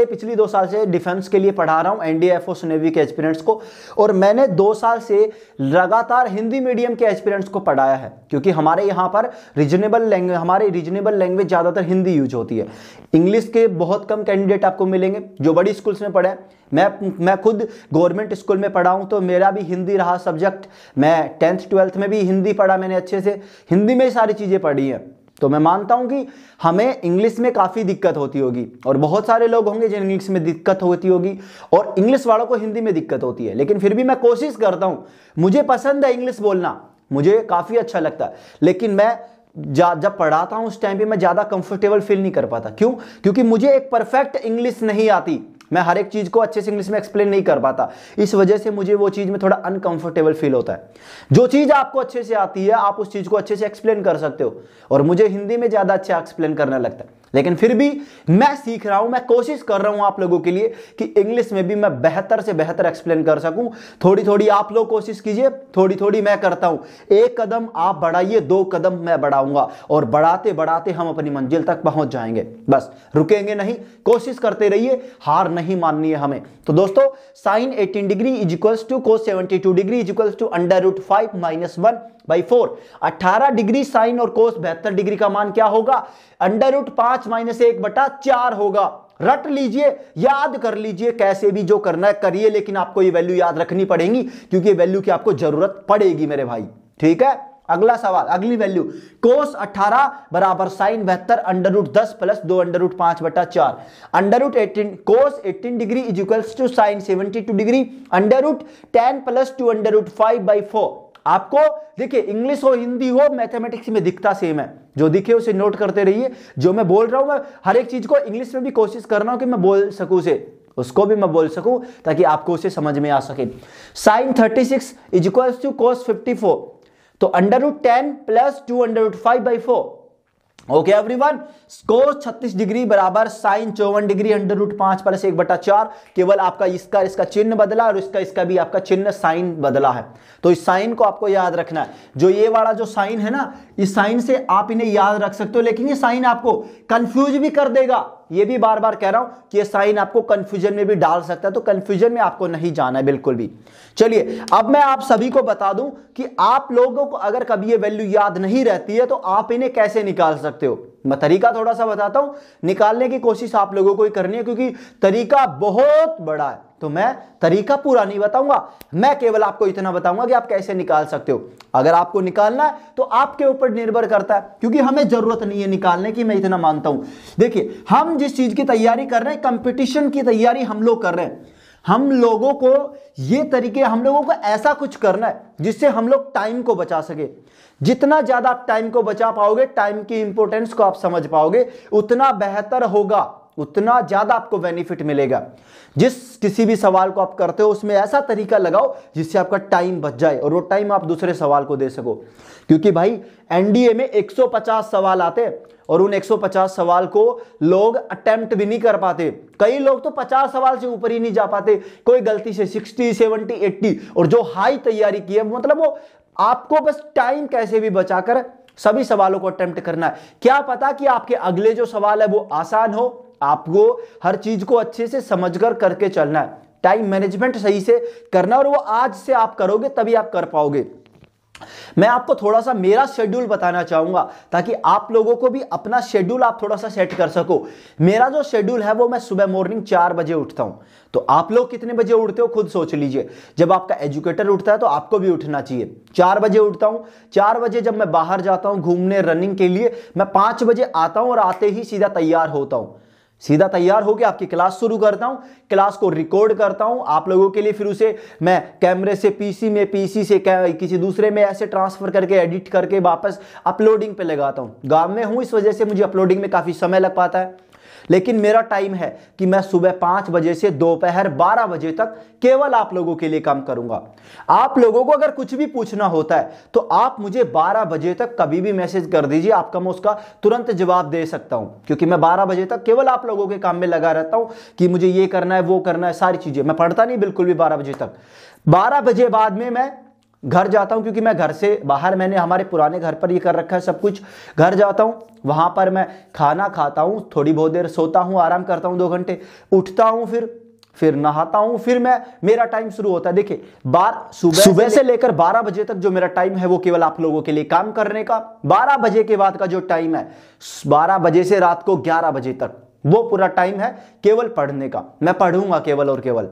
पिछली 2 साल से डिफेंस के लिए पढ़ा रहा हूं, एनडीए एयरफोर्स नेवी के एस्पिरेंट्स को, और मैंने 2 साल से लगातार हिंदी मीडियम के एस्पिरेंट्स को पढ़ाया है, क्योंकि हमारे यहाँ पर रीजनेबल लैंग्वेज ज़्यादातर हिंदी यूज होती है। इंग्लिश के बहुत कम कैंडिडेट आपको मिलेंगे जो बड़ी स्कूल्स में पढ़े हैं। मैं खुद गवर्नमेंट स्कूल में पढ़ा हूं, तो मेरा भी हिंदी रहा सब्जेक्ट। मैं 10th 12th में भी हिंदी पढ़ा, मैंने अच्छे से हिंदी में सारी चीज़ें पढ़ी हैं। तो मैं मानता हूं कि हमें इंग्लिश में काफ़ी दिक्कत होती होगी, और बहुत सारे लोग होंगे जिन्हें इंग्लिश में दिक्कत होती होगी, और इंग्लिश वालों को हिंदी में दिक्कत होती है। लेकिन फिर भी मैं कोशिश करता हूं, मुझे पसंद है इंग्लिश बोलना, मुझे काफ़ी अच्छा लगता है, लेकिन मैं जब पढ़ाता हूं उस टाइम पे मैं ज़्यादा कंफर्टेबल फील नहीं कर पाता। क्यों? क्योंकि मुझे एक परफेक्ट इंग्लिश नहीं आती, मैं हर एक चीज़ को अच्छे से इंग्लिश में एक्सप्लेन नहीं कर पाता। इस वजह से मुझे वो चीज़ में थोड़ा अनकंफर्टेबल फील होता है। जो चीज़ आपको अच्छे से आती है आप उस चीज़ को अच्छे से एक्सप्लेन कर सकते हो, और मुझे हिंदी में ज़्यादा अच्छा एक्सप्लेन करने लगता है। लेकिन फिर भी मैं सीख रहा हूं, मैं कोशिश कर रहा हूं आप लोगों के लिए कि इंग्लिश में भी मैं बेहतर से बेहतर एक्सप्लेन कर सकूं। थोड़ी थोड़ी आप लोग कोशिश कीजिए, थोड़ी थोड़ी मैं करता हूं। 1 कदम आप बढ़ाइए, 2 कदम मैं बढ़ाऊंगा, और बढ़ाते बढ़ाते हम अपनी मंजिल तक पहुंच जाएंगे। बस रुकेंगे नहीं, कोशिश करते रहिए, हार नहीं माननी है हमें। तो दोस्तों sine 18 degree equals to cos 72 degree equals to √5 - 1/4। 18 degree sine और कोस 72 डिग्री का मान क्या होगा? √5 - 1/4 होगा। रट लीजिए, याद कर लीजिए, कैसे भी जो करना है करिए, लेकिन आपको ये वैल्यू याद रखनी पड़ेगी, क्योंकि ये वैल्यू की आपको जरूरत पड़ेगी मेरे भाई। ठीक है, अगला सवाल, अगली वैल्यू, कोस 18 बराबर sine 72 √10 + 2 √5/4। √18 cos 18 degree equals to sine 72 degree √10 + 2 √5/4। आपको देखिए इंग्लिश हो हिंदी हो मैथमेटिक्स में दिखता सेम है, जो दिखे उसे नोट करते रहिए। जो मैं बोल रहा हूं मैं हर एक चीज को इंग्लिश में भी कोशिश कर रहा हूं कि मैं बोल सकूं उसे, उसको भी मैं बोल सकूं ताकि आपको उसे समझ में आ सके। साइन 36 इक्वल्स टू कोस 54, तो √10 + 2 √5/4। ओके एवरीवन, कोस 36 डिग्री बराबर साइन 54 डिग्री √5 + 1/4। केवल आपका इसका चिन्ह बदला और इसका भी आपका चिन्ह साइन बदला है। तो इस साइन को आपको याद रखना है। जो ये वाला जो साइन है ना, इस साइन से आप इन्हें याद रख सकते हो, लेकिन ये साइन आपको कंफ्यूज भी कर देगा। ये भी बार बार कह रहा हूं कि ये साइन आपको कंफ्यूजन में भी डाल सकता है, तो कंफ्यूजन में आपको नहीं जाना है बिल्कुल भी। चलिए अब मैं आप सभी को बता दूं कि आप लोगों को अगर कभी ये वैल्यू याद नहीं रहती है तो आप इन्हें कैसे निकाल सकते हो। मैं तरीका थोड़ा सा बताता हूं, निकालने की कोशिश आप लोगों को ही करनी है, क्योंकि तरीका बहुत बड़ा है। तो मैं तरीका पूरा नहीं बताऊंगा, मैं केवल आपको इतना बताऊंगा कि आप कैसे निकाल सकते हो। अगर आपको निकालना है तो आपके ऊपर निर्भर करता है, क्योंकि हमें जरूरत नहीं है निकालने की, मैं इतना मानता हूं। देखिए हम जिस चीज की तैयारी कर रहे हैं, कंपटीशन की तैयारी हम लोग कर रहे हैं, हम लोगों को ये तरीके, हम लोगों को ऐसा कुछ करना है जिससे हम लोग टाइम को बचा सके। जितना ज्यादा आप टाइम को बचा पाओगे, टाइम की इंपॉर्टेंस को आप समझ पाओगे, उतना बेहतर होगा, उतना ज्यादा आपको बेनिफिट मिलेगा। जिस किसी भी सवाल को आप करते हो उसमें ऐसा तरीका लगाओ जिससे आपका टाइम बच जाए और वो टाइम आप दूसरे सवाल को दे सको। क्योंकि भाई एनडीए में 150 सवाल आते हैं और उन 150 सवाल को लोग अटेम्प्ट भी नहीं कर पाते। कई लोग तो 50 सवाल से ऊपर ही नहीं जा पाते, कोई गलती से 60, 70, 80, और जो हाई तैयारी की है मतलब वो आपको बस टाइम कैसे भी बचाकर सभी सवालों को अटेम्प्ट करना है। क्या पता कि आपके अगले जो सवाल है वो आसान हो, आपको हर चीज को अच्छे से समझकर करके चलना है, टाइम मैनेजमेंट सही से करना, और वो आज से आप करोगे तभी आप कर पाओगे। मैं आपको थोड़ा सा मेरा शेड्यूल बताना चाहूंगा ताकि आप लोगों को भी अपना शेड्यूल आप थोड़ा सा सेट कर सको। मेरा जो शेड्यूल है वो मैं सुबह मॉर्निंग 4 बजे उठता हूं। तो आप लोग कितने बजे उठते हो खुद सोच लीजिए। जब आपका एजुकेटर उठता है तो आपको भी उठना चाहिए। 4 बजे उठता हूं। 4 बजे जब मैं बाहर जाता हूं घूमने रनिंग के लिए, मैं 5 बजे आता हूं और आते ही सीधा तैयार होता हूं। सीधा तैयार होकर आपकी क्लास शुरू करता हूं। क्लास को रिकॉर्ड करता हूं आप लोगों के लिए, फिर उसे मैं कैमरे से पीसी में, पीसी से किसी दूसरे में ऐसे ट्रांसफर करके एडिट करके वापस अपलोडिंग पे लगाता हूं। गांव में हूं इस वजह से मुझे अपलोडिंग में काफी समय लग पाता है, लेकिन मेरा टाइम है कि मैं सुबह 5 बजे से दोपहर 12 बजे तक केवल आप लोगों के लिए काम करूंगा। आप लोगों को अगर कुछ भी पूछना होता है तो आप मुझे 12 बजे तक कभी भी मैसेज कर दीजिए, आपका मैं उसका तुरंत जवाब दे सकता हूं, क्योंकि मैं 12 बजे तक केवल आप लोगों के काम में लगा रहता हूं कि मुझे ये करना है वो करना है, सारी चीजें मैं पढ़ता नहीं बिल्कुल भी 12 बजे तक। 12 बजे बाद में मैं घर जाता हूं, क्योंकि मैं घर से बाहर, मैंने हमारे पुराने घर पर ये कर रखा है सब कुछ। घर जाता हूं, वहां पर मैं खाना खाता हूं, थोड़ी बहुत देर सोता हूं, आराम करता हूं 2 घंटे, उठता हूं, फिर नहाता हूं, फिर मेरा टाइम शुरू होता है। देखिए सुबह से लेकर 12 बजे तक जो मेरा टाइम है वो केवल आप लोगों के लिए काम करने का। 12 बजे के बाद का जो टाइम है, 12 बजे से रात को 11 बजे तक, वो पूरा टाइम है केवल पढ़ने का। मैं पढ़ूंगा केवल और केवल।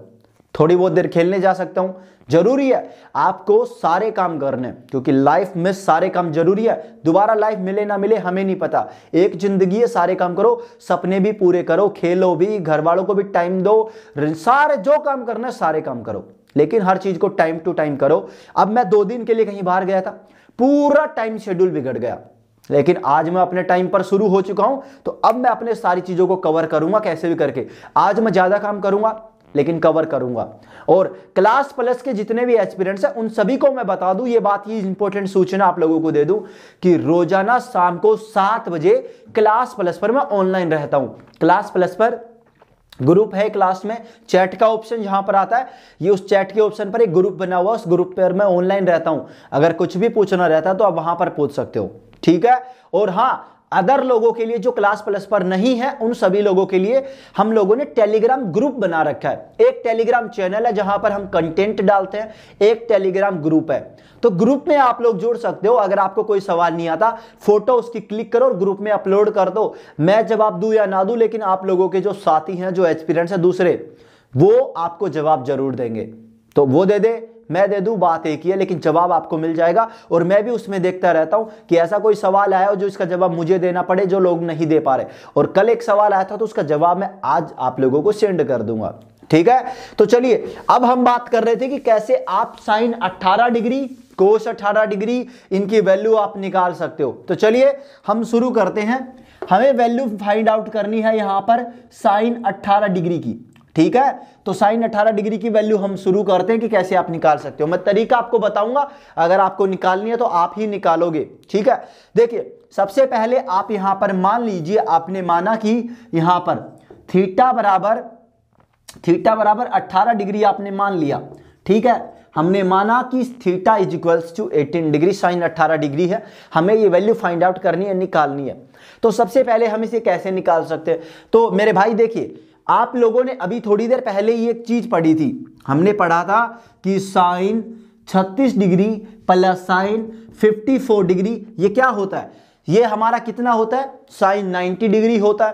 थोड़ी बहुत देर खेलने जा सकता हूं। जरूरी है आपको सारे काम करने, क्योंकि लाइफ में सारे काम जरूरी है। दोबारा लाइफ मिले ना मिले हमें नहीं पता। एक जिंदगी है, सारे काम करो, सपने भी पूरे करो, खेलो भी, घर वालों को भी टाइम दो, सारे जो काम करना है सारे काम करो, लेकिन हर चीज को टाइम टू टाइम करो। अब मैं 2 दिन के लिए कहीं बाहर गया था, पूरा टाइम शेड्यूल बिगड़ गया, लेकिन आज मैं अपने टाइम पर शुरू हो चुका हूं, तो अब मैं अपने सारी चीजों को कवर करूंगा कैसे भी करके। आज मैं ज्यादा काम करूंगा लेकिन कवर करूंगा। और क्लास प्लस के जितने भी एस्पिरेंट्स हैं उन सभी को मैं बता दूं, ये बात ही इंपॉर्टेंट सूचना आप लोगों को दे दूं कि रोजाना शाम को 7 बजे क्लास प्लस पर मैं ऑनलाइन रहता हूं। क्लास प्लस पर ग्रुप है, क्लास में चैट का ऑप्शन जहां पर आता है, ये उस चैट के ऑप्शन पर एक ग्रुप बना हुआ, उस ग्रुप पर मैं ऑनलाइन रहता हूं। अगर कुछ भी पूछना रहता है तो आप वहां पर पूछ सकते हो, ठीक है। और हाँ, अदर लोगों के लिए जो क्लास प्लस पर नहीं है, उन सभी लोगों के लिए हम लोगों ने टेलीग्राम ग्रुप बना रखा है। एक टेलीग्राम चैनल है जहां पर हम कंटेंट डालते हैं, एक टेलीग्राम ग्रुप है। तो ग्रुप में आप लोग जुड़ सकते हो। अगर आपको कोई सवाल नहीं आता, फोटो उसकी क्लिक करो और ग्रुप में अपलोड कर दो। मैं जवाब दूं या ना दूं, लेकिन आप लोगों के जो साथी हैं, जो एक्सपीरियंस है दूसरे, वो आपको जवाब जरूर देंगे। तो वो दे दे, मैं दे दूं, बात एक ही है, लेकिन जवाब आपको मिल जाएगा। और मैं भी उसमें देखता रहता हूं कि ऐसा कोई सवाल आया हो जो इसका जवाब मुझे देना पड़े, जो लोग नहीं दे पा रहे। और कल एक सवाल आया था तो उसका जवाब मैं आज आप लोगों को सेंड कर दूंगा, ठीक है। तो चलिए, अब हम बात कर रहे थे कि कैसे आप साइन 18 डिग्री, कोस 18 डिग्री, इनकी वैल्यू आप निकाल सकते हो। तो चलिए हम शुरू करते हैं। हमें वैल्यू फाइंड आउट करनी है यहां पर साइन 18 डिग्री की, ठीक है। तो साइन 18 डिग्री की वैल्यू हम शुरू करते हैं कि कैसे आप निकाल सकते हो। मैं तरीका आपको बताऊंगा, अगर आपको निकालनी है तो आप ही निकालोगे, ठीक है। देखिए, सबसे पहले आप यहां पर मान लीजिए, आपने माना कि यहां पर थीटा बराबर 18 डिग्री आपने मान लिया, ठीक है। हमने माना कि theta is equals to 18 degree, sine 18 degree है। हमें ये वैल्यू फाइंड आउट करनी है, निकालनी है। तो सबसे पहले हम इसे कैसे निकाल सकते हैं? तो मेरे भाई देखिए, आप लोगों ने अभी थोड़ी देर पहले ये चीज पढ़ी थी। हमने पढ़ा था कि sine 36 degree plus sine 54 degree, ये क्या होता है? ये हमारा कितना होता है? साइन 90 डिग्री होता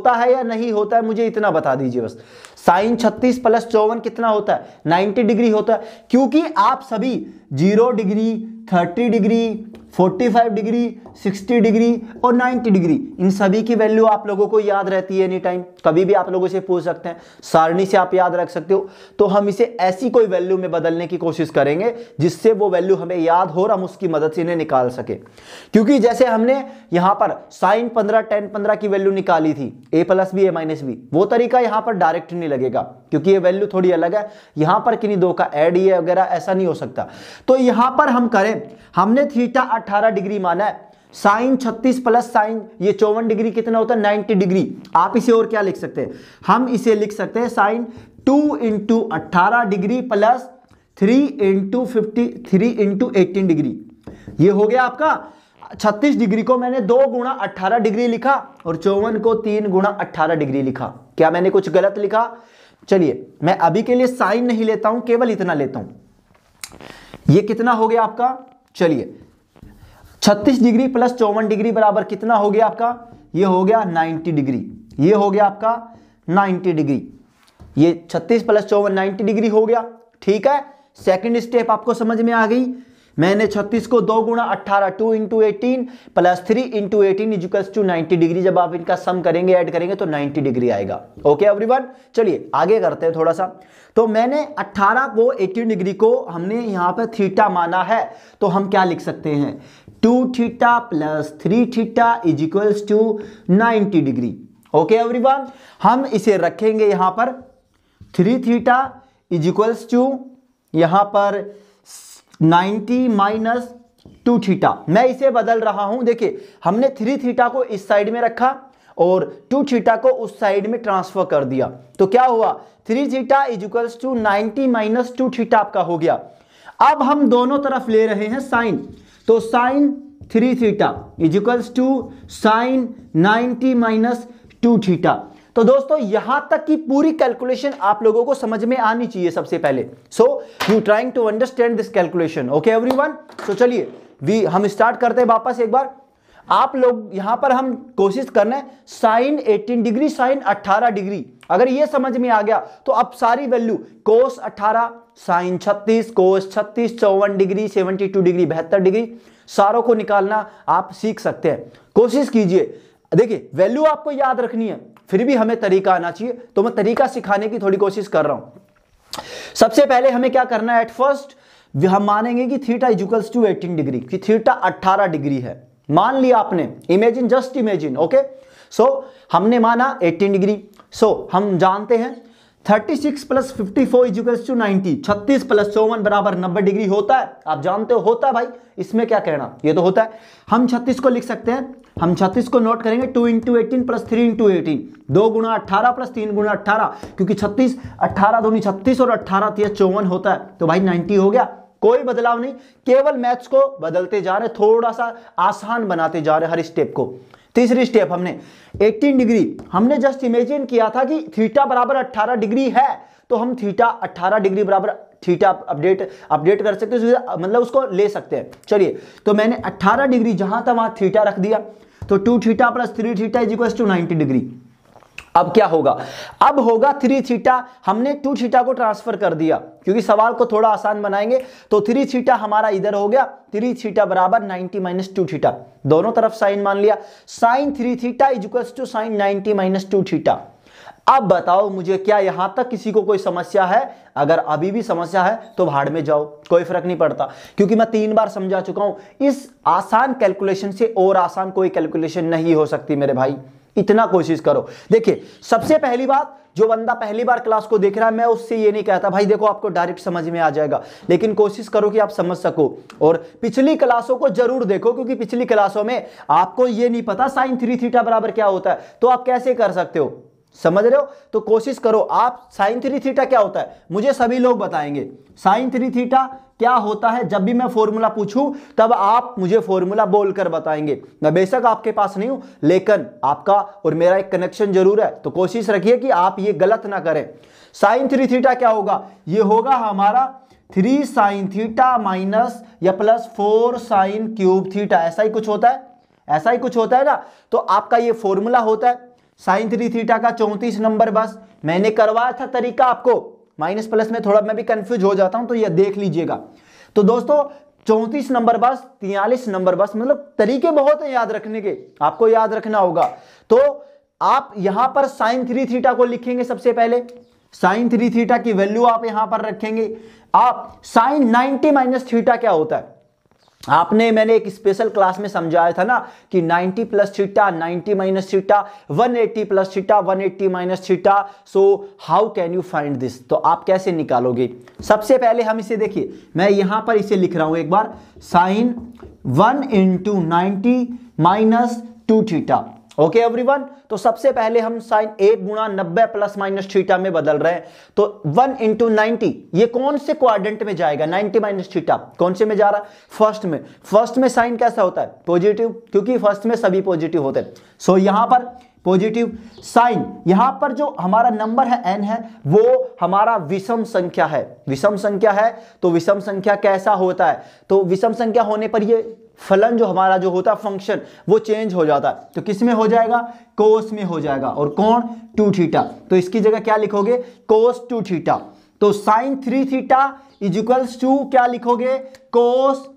है या नहीं होता है, मुझे इतना बता दीजिए बस। साइन 36 प्लस 54 कितना होता है? 90 डिग्री होता है। क्योंकि आप सभी 0 डिग्री, 30 डिग्री, 45 डिग्री, 60 डिग्री और 90 डिग्री, इन सभी की वैल्यू आप लोगों को याद रहती है एनी टाइम, कभी भी आप लोगों से पूछ सकते हैं, सारणी से आप याद रख सकते हो। तो हम इसे ऐसी कोई वैल्यू में बदलने की कोशिश करेंगे जिससे वो वैल्यू हमें याद हो और हम उसकी मदद से इन्हें निकाल सके। क्योंकि जैसे हमने यहां पर साइन 15 tan 15 की वैल्यू निकाली थी, a plus B, a minus B, वो तरीका यहां पर डायरेक्ट नहीं लगेगा, क्योंकि ये वैल्यू थोड़ी अलग है। यहां पर किन्हीं दो का ऐड ये वगैरह ऐसा नहीं हो सकता। तो यहां पर हम करें, हमने थीटा 18 डिग्री माना है, साइन 36 प्लस साइन ये 54 डिग्री कितना होता है? 90 डिग्री। आप इसे और क्या लिख सकते हैं? हम इसे लिख सकते हैं sine 2 into 18 degree plus 3 into 18 degree. ये हो गया आपका 36 डिग्री को मैंने 2 गुणा 18 डिग्री लिखा और 54 को 3 गुणा 18 डिग्री लिखा। क्या मैंने कुछ गलत लिखा? चलिए, मैं अभी के लिए साइन नहीं लेता हूं, केवल इतना लेता हूं। ये कितना हो गया आपका? चलिए 36 डिग्री प्लस 54 डिग्री बराबर कितना हो गया आपका, ये हो गया 90 डिग्री, ये हो गया आपका 90 डिग्री, ये 36 प्लस 54 90 डिग्री हो गया। ठीक है, सेकंड स्टेप आपको समझ में आ गई। मैंने 36 को 2 गुणा 18 2 into 18 plus 3 into 18 equals to 90 degree, जब आप इनका सम करेंगे ऐड करेंगे तो 90 डिग्री आएगा। ओके एवरीवन, चलिए आगे करते हैं थोड़ा सा। तो मैंने 18 को 18 डिग्री को हमने यहां पर थीटा माना है, तो हम क्या लिख सकते हैं 2 theta plus 3 theta equals to 90 degree. Okay everyone, हम इसे रखेंगे यहां पर 3 थीटा इजिकल्स टू यहां पर 90 माइनस 2 थीटा। मैं इसे बदल रहा हूं, देखिए हमने 3 थीटा को इस साइड में रखा और 2 थीटा को उस साइड में ट्रांसफर कर दिया, तो क्या हुआ 3 theta equals to 90 minus 2 theta आपका हो गया। अब हम दोनों तरफ ले रहे हैं साइन, तो sine 3 theta equals to sine 90 minus 2 theta. तो दोस्तों यहां तक की पूरी कैलकुलेशन आप लोगों को समझ में आनी चाहिए सबसे पहले। So you trying to understand this calculation. Okay everyone, तो चलिए हम स्टार्ट करते हैं वापस एक बार। आप लोग यहां पर हम कोशिश करना है साइन 18 डिग्री साइन 18 डिग्री, अगर ये समझ में आ गया तो अब सारी वैल्यू कोस 18 साइन 36 कोस 36 54 डिग्री 72 डिग्री 72 डिग्री सारों को निकालना आप सीख सकते हैं। कोशिश कीजिए, देखिए वैल्यू आपको याद रखनी है, फिर भी हमें तरीका आना चाहिए, तो मैं तरीका सिखाने की थोड़ी कोशिश कर रहा हूं। सबसे पहले हमें क्या करना है, एट फर्स्ट हम मानेंगे कि थीटा इक्वल्स टू 18 डिग्री, कि थीटा 18 डिग्री है। मान लिया आपने, इमेजिन जस्ट इमेजिन। ओके, सो हमने माना 18 डिग्री। सो हम जानते हैं 36 प्लस 54 इक्वल्स टू 90, 36 प्लस 54 बराबर 90 डिग्री होता है। आप जानते हो होता है भाई, इसमें क्या कहना, ये तो होता है। हम 36 को लिख सकते हैं, हम 36 को नोट करेंगे 2 इंटू 18 प्लस 3 इंटू 18, 2 गुणा 18 प्लस 3 गुणा 18, क्योंकि 36 18 दूनी 36 और 18 54 होता है, तो भाई 90 हो गया। कोई बदलाव नहीं, केवल मैथ्स को बदलते जा रहे, थोड़ा सा आसान बनाते जा रहे हर स्टेप को। तीसरी स्टेप हमने 18 डिग्री, हमने जस्ट इमेजिन किया था कि थीटा बराबर 18 डिग्री है, तो हम थीटा 18 डिग्री बराबर थीटा अपडेट कर सकते हैं, मतलब उसको ले सकते हैं। चलिए, तो मैंने 18 डिग्री जहां था वहां थीटा रख दिया, तो 2 theta plus 3 theta is equal to 90 degree. अब क्या होगा, अब होगा 3 थीटा, हमने 2 थीटा को ट्रांसफर कर दिया, क्योंकि सवाल को थोड़ा आसान बनाएंगे, तो 3 थीटा हमारा इधर हो गया, 3 थीटा बराबर 90 माइनस 2 थीटा, दोनों तरफ साइन मान लिया, sine 3 theta is equal to sine 90 minus 2 theta. अब बताओ मुझे, क्या यहां तक किसी को कोई समस्या है? अगर अभी भी समस्या है तो भाड़ में जाओ, कोई फर्क नहीं पड़ता, क्योंकि मैं 3 बार समझा चुका हूं। इस आसान कैलकुलेशन से और आसान कोई कैलकुलेशन नहीं हो सकती मेरे भाई, इतना कोशिश करो। देखिए, सबसे पहली बात, जो बंदा पहली बार क्लास को देख रहा है, मैं उससे ये नहीं कहता भाई देखो आपको डायरेक्ट समझ में आ जाएगा, लेकिन कोशिश करो कि आप समझ सको। और पिछली क्लासों को जरूर देखो, क्योंकि पिछली क्लासों में आपको ये नहीं पता साइन 3 थीटा बराबर क्या होता है, तो आप कैसे कर सकते हो, समझ रहे हो? तो कोशिश करो आप, साइन 3 थीटा क्या होता है मुझे सभी लोग बताएंगे। साइन 3 थीटा क्या होता है, जब भी मैं फॉर्मूला पूछूं तब आप मुझे फॉर्मूला बोलकर बताएंगे। मैं बेशक आपके पास नहीं हूं, लेकिन आपका और मेरा एक कनेक्शन जरूर है, तो कोशिश रखिए कि आप ये गलत ना करें। साइन 3 थीटा क्या होगा, ये होगा हमारा 3 साइन थीटा माइनस या प्लस 4 साइन क्यूब थीटा, ऐसा ही कुछ होता है, ऐसा ही कुछ होता है ना। तो आपका ये फॉर्मूला होता है साइन 3 थीटा का 34 नंबर। बस मैंने करवाया था तरीका आपको, माइनस प्लस में थोड़ा मैं भी कंफ्यूज हो जाता हूं, तो ये देख लीजिएगा। तो दोस्तों 34 नंबर बस, 43 नंबर बस, मतलब तरीके बहुत है याद रखने के, आपको याद रखना होगा। तो आप यहां पर साइन 3 थीटा को लिखेंगे, सबसे पहले साइन 3 थीटा की वैल्यू आप यहां पर रखेंगे। आप साइन 90 माइनस थीटा क्या होता है, मैंने एक स्पेशल क्लास में समझाया था ना कि 90 plus theta 90 minus theta 180 plus theta 180 minus theta. So how can you find this, तो आप कैसे निकालोगे? सबसे पहले हम इसे देखिए, मैं यहां पर इसे लिख रहा हूं एक बार, sine 1 into 90 minus 2 theta. Okay everyone, तो सबसे पहले हम साइन 1 गुणा 90 प्लस माइनस थीटा में बदल रहे हैं, तो 1 इंटू 90 ये कौन से क्वाड्रेंट में जाएगा, 90 माइनस थीटा कौन से में जा रहा है, फर्स्ट में। फर्स्ट में साइन कैसा होता है, पॉजिटिव, क्योंकि फर्स्ट में सभी पॉजिटिव होते हैं। सो यहां पर पॉजिटिव साइन। यहां पर जो हमारा नंबर है n है वो हमारा विषम संख्या है, विषम संख्या है। तो विषम संख्या कैसा होता है, तो विषम संख्या होने पर ये फलन जो हमारा जो होता है फंक्शन वो चेंज हो जाता है। तो किस में हो जाएगा, कोस में हो जाएगा, और कौन 2 थीटा। तो इसकी जगह क्या लिखोगे, कोस 2 थीटा। तो sine 3 theta is equals to क्या लिखोगे, कोस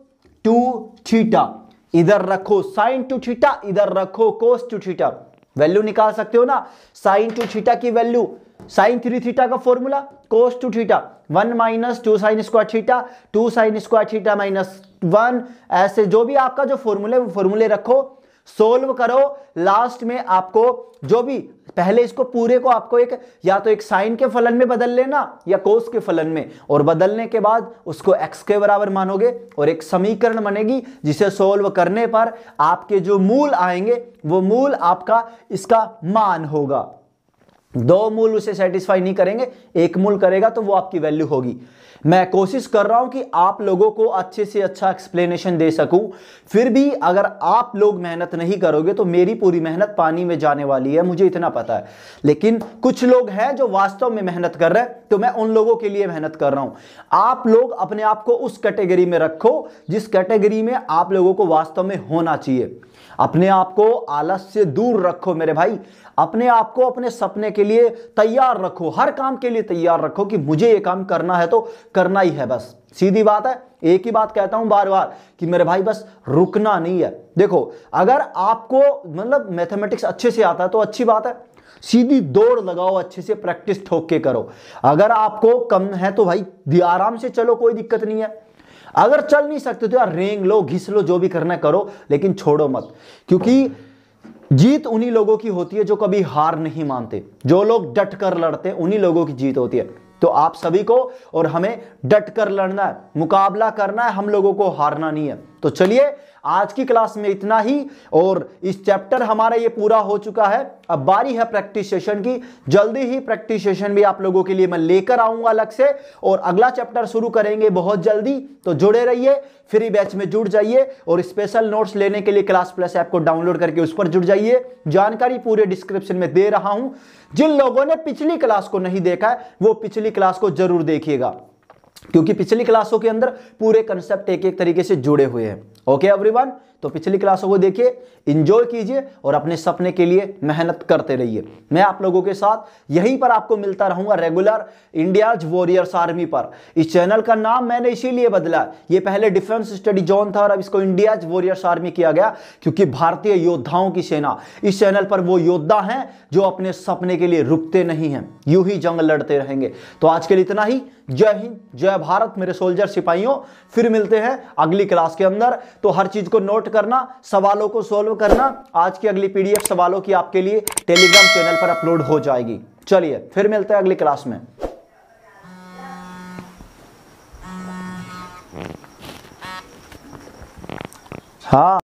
2 थीटा। इधर रखो साइन 2 थीटा, इधर रखो कोस 2 थीटा। वैल्यू निकाल सकते हो ना, साइन 2 थीटा की वैल्यू, साइन 3 थीटा का फॉर्मूला कोस 2 theta, 1 minus 2 sine square theta, 2 sine square theta minus 1, ऐसे जो भी आपका जो फॉर्मूले वो फॉर्मूले रखो, सोल्व करो। लास्ट में आपको जो भी, पहले इसको पूरे को आपको एक या तो एक साइन के फलन में बदल लेना या कोस के फलन में, और बदलने के बाद उसको x के बराबर मानोगे और एक समीकरण बनेगी जिसे सोल्व करने पर आपके जो मूल आएंगे वो मूल आपका इसका मान होगा। 2 मूल उसे सेटिस्फाई नहीं करेंगे, एक मूल करेगा तो वो आपकी वैल्यू होगी। मैं कोशिश कर रहा हूं कि आप लोगों को अच्छे से अच्छा एक्सप्लेनेशन दे सकूं, फिर भी अगर आप लोग मेहनत नहीं करोगे तो मेरी पूरी मेहनत पानी में जाने वाली है, मुझे इतना पता है। लेकिन कुछ लोग हैं जो वास्तव में मेहनत कर रहे हैं, तो मैं उन लोगों के लिए मेहनत कर रहा हूं। आप लोग अपने आप को उस कैटेगरी में रखो जिस कैटेगरी में आप लोगों को वास्तव में होना चाहिए। अपने आप को आलस से दूर रखो मेरे भाई, अपने आप को अपने सपने के लिए तैयार रखो, हर काम के लिए तैयार रखो कि मुझे ये काम करना है तो करना ही है, बस सीधी बात है। एक ही बात कहता हूं बार बार कि मेरे भाई बस रुकना नहीं है। देखो अगर आपको मतलब मैथमेटिक्स अच्छे से आता है तो अच्छी बात है, सीधी दौड़ लगाओ, अच्छे से प्रैक्टिस ठोक के करो। अगर आपको कम है तो भाई आराम से चलो, कोई दिक्कत नहीं है। अगर चल नहीं सकते तो यार रेंग लो, घिस लो, जो भी करना है करो, लेकिन छोड़ो मत, क्योंकि जीत उन्हीं लोगों की होती है जो कभी हार नहीं मानते। जो लोग डट कर लड़ते हैं उन्हीं लोगों की जीत होती है। तो आप सभी को और हमें डट कर लड़ना है, मुकाबला करना है, हम लोगों को हारना नहीं है। तो चलिए आज की क्लास में इतना ही, और इस चैप्टर हमारा ये पूरा हो चुका है। अब बारी है प्रैक्टिस सेशन की। जल्दी ही प्रैक्टिस सेशन भी आप लोगों के लिए मैं लेकर आऊंगा अलग से, और अगला चैप्टर शुरू करेंगे बहुत जल्दी। तो जुड़े रहिए, फ्री बैच में जुड़ जाइए, और स्पेशल नोट्स लेने के लिए क्लास प्लस ऐप को डाउनलोड करके उस पर जुड़ जाइए। जानकारी पूरे डिस्क्रिप्शन में दे रहा हूं। जिन लोगों ने पिछली क्लास को नहीं देखा है वो पिछली क्लास को जरूर देखिएगा, क्योंकि पिछली क्लासों के अंदर पूरे कंसेप्ट एक एक तरीके से जुड़े हुए हैं। ओके एवरीवन, तो पिछली क्लासों को देखिए, एंजॉय कीजिए और अपने सपने के लिए मेहनत करते रहिए। मैं आप लोगों के साथ यहीं पर आपको मिलता रहूंगा रेगुलर, इंडियाज वॉरियर्स आर्मी पर। इस चैनल का नाम मैंने इसीलिए बदला, ये पहले डिफेंस स्टडी जोन था और अब इसको इंडियाज वॉरियर्स आर्मी किया गया, क्योंकि भारतीय योद्धाओं की सेना, इस चैनल पर वो योद्धा हैं जो अपने सपने के लिए रुकते नहीं हैं, यूं ही जंग लड़ते रहेंगे। तो आज के लिए इतना ही। जय हिंद, जय भारत मेरे सोल्जर सिपाहियों। फिर मिलते हैं अगली क्लास के अंदर। तो हर चीज को नोट करना, सवालों को सोल्व करना। आज की अगली पीडीएफ सवालों की आपके लिए टेलीग्राम चैनल पर अपलोड हो जाएगी। चलिए फिर मिलते हैं अगली क्लास में। हाँ।